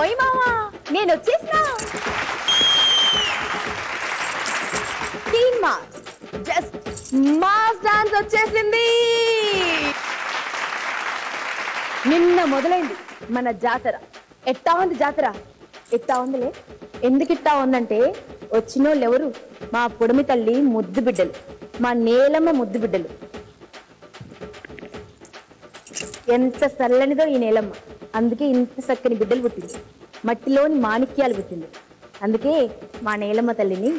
ఓయ్ మామా నేను వచ్చేసినా. జస్ట్ మాస్ డాన్స్ వచ్చేసింది. నిన్న మొదలైంది మన జాతర. ఎట్టా ఉంది జాతర? ఎట్టా ఉందిలే. ఎందుకు ఇట్టా ఉందంటే వచ్చినోళ్ళు ఎవరు? మా పొడిమి తల్లి ముద్దు బిడ్డలు, మా నేలమ్మ ముద్దు బిడ్డలు. ఎంత చల్లనిదో ఈ నేలమ్మ, అందుకే ఇంత చక్కని బిడ్డలు పుట్టింది. మట్టిలోని మాణిక్యాలు పుట్టింది, అందుకే మా నేలమ్మ తల్లిని.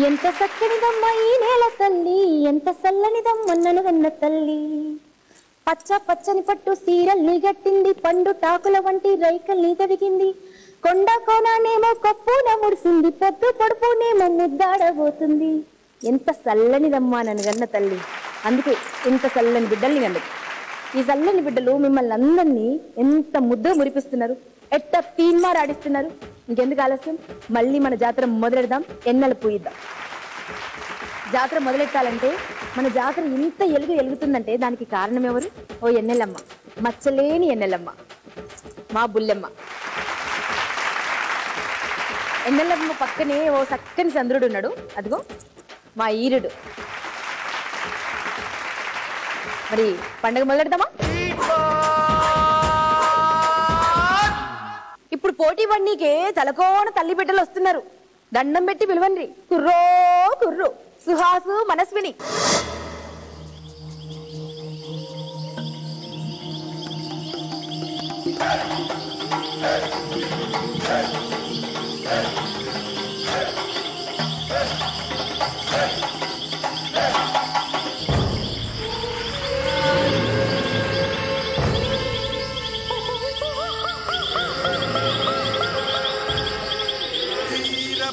ఎంత చక్కనిదమ్మ ఈ నేల తల్లి, ఎంత చల్లనిదమ్మ నన్ను కన్న తల్లి. పచ్చ పచ్చని పట్టు సీరల్ని గట్టింది, పండు టాకుల వంటి రైకల్ని తడిగింది. కొండ కోనానేమో కప్పున ముడిసింది, పొద్దు పొడుపునేమో ముద్దాడబోతుంది. ఎంత చల్లనిదమ్మా నన్ను కన్న తల్లి, అందుకే ఇంత చల్లని బిడ్డల్ని కన్నది. ఈ చల్లని బిడ్డలు మిమ్మల్ని అందరినీ ఎంత ముద్దు మురిపిస్తున్నారు, ఎట్ట తీన్మార్ ఆడిస్తున్నారు. ఇంకెందుకు ఆలస్యం, మళ్ళీ మన జాతర మొదలెడదాం, ఎన్నెల పూయిద్దాం. జాతర మొదలెట్టాలంటే మన జాతర ఇంత ఎలుగుతుందంటే దానికి కారణం ఎవరు? ఓ ఎన్నెలమ్మ, మచ్చలేని ఎన్నెలమ్మ, మా బుల్లెమ్మ. ఎన్నెలమ్మ పక్కనే ఓ చక్కని చంద్రుడు ఉన్నాడు, అదిగో మా ఈరుడు. మరి పండుగ మొదలెడదామా? ఇప్పుడు పోటీ పడినీకే తలకోన తల్లి బిడ్డలు వస్తున్నారు. దండం పెట్టి పిలువండి. కుర్రో కుర్రు, సుహాసు, మనస్విని.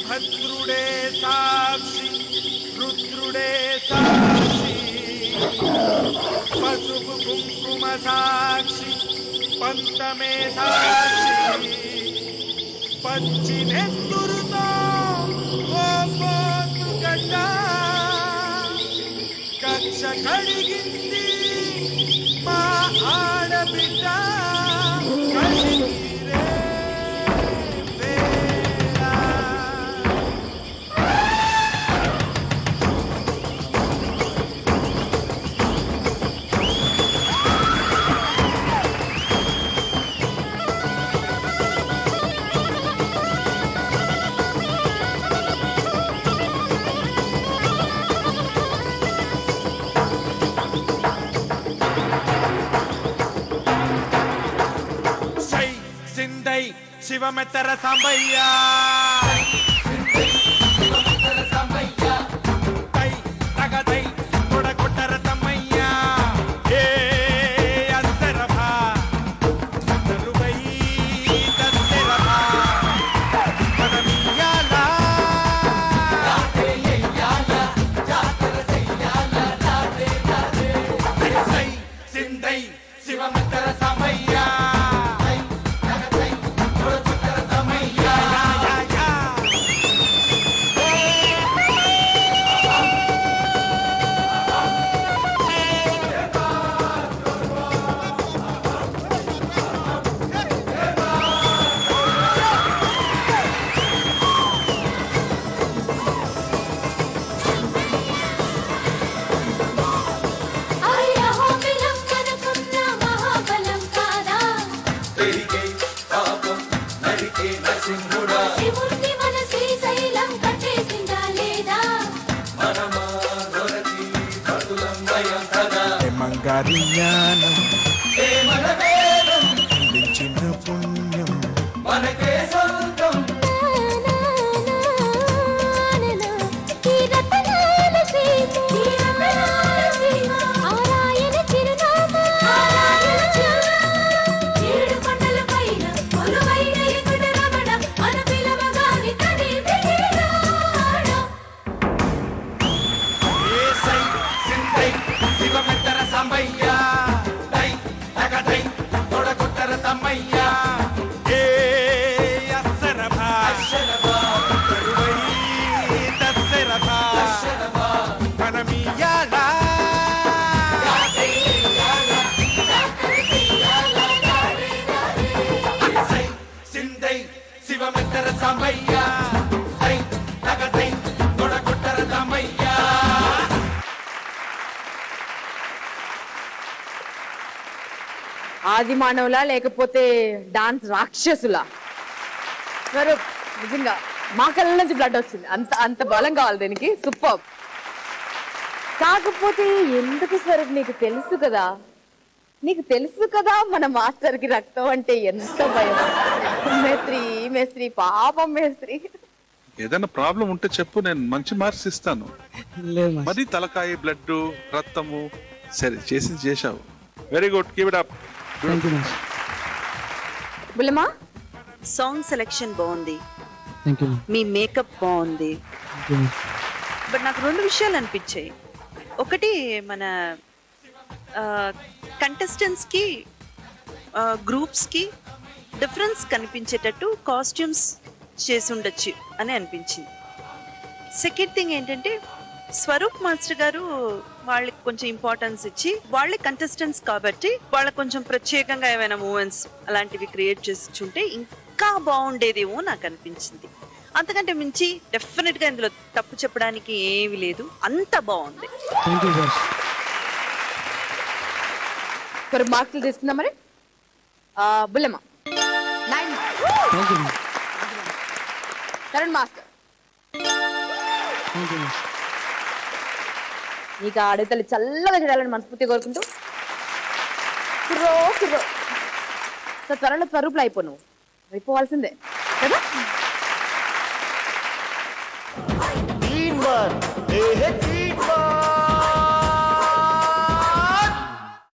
భద్రుడే సాక్షి, రుద్రుడే సాక్షి, పసుపు కుంకుమ సాక్షి, పంతమే సాక్షి. పచ్చి నెత్తురుతో ఓ పోతు గడ్డ కక్ష కడిగింది మా ఆడబిడ్డ. శివమెత్తర సాంబయ్య, తై తగదై కొడగొట్టర తమ్మయ్య. ఏ అత్తరభా తరువై దత్తెరభా మనమియాల సై సిందై శివమెత్తర సాంబయ్య. మంగారియానం అందించిన పుణ్యం మనకే సొంతం. మనమియాల సామయ్య సై తగదై తొడగొట్టర సామయ్య. ఆది మానవులా లేకపోతే డాన్స్ రాక్షసులా? స్వరూప్ నిజంగా మా కళ్ళ నుంచి బ్లడ్ వచ్చింది, అంత అంత బలం కావాలి దీనికి. సూపర్. కాకపోతే ఎందుకు స్వరూప్, నీకు తెలుసు కదా మన మాస్టర్ కి రక్తం అంటే ఎంత భయం. మేస్త్రి పాపం మేస్త్రి. ఏదైనా ప్రాబ్లం ఉంటే చెప్పు, నేను మంచి మార్క్స్ ఇస్తాను. మరి తలకాయ బ్లడ్ రక్తము సరే చేసింది చేశావు. Very good, keep it up. బుల్లమా, సాంగ్ సెలెక్షన్ బాగుంది, మీ మేకప్ బాగుంది. బట్ నాకు 2 విషయాలు అనిపించాయి. ఒకటి, మన కంటెస్టెంట్స్ కి గ్రూప్స్ కి డిఫరెన్స్ కనిపించేటట్టు కాస్ట్యూమ్స్ చేసి ఉండొచ్చు అని అనిపించింది. సెకండ్ థింగ్ ఏంటంటే, స్వరూప్ మాస్టర్ గారు వాళ్ళకి కొంచెం ఇంపార్టెన్స్ ఇచ్చి, వాళ్ళే కంటెస్టెంట్స్ కాబట్టి వాళ్ళకి కొంచెం ప్రత్యేకంగా ఏమైనా మూమెంట్స్ అలాంటివి క్రియేట్ చేసి ఉంటే ఇంకా బాగుండేదేమో నాకు అనిపించింది. అంతకంటే మించి డెఫినెట్ గా ఇందులో తప్పు చెప్పడానికి ఏమీ లేదు, అంత బాగుంది. మార్కులు తీసుకుందా మరి? బుల్లమ్మ 9 మార్క్స్. కరణ్ మాస్టర్ నీకు ఆడతల్లి చల్లగా చూడాలని మనస్ఫూర్తి కోరుకుంటూ త్వరలో స్వరూపులు నువ్వు అయిపోవాల్సిందే కదా.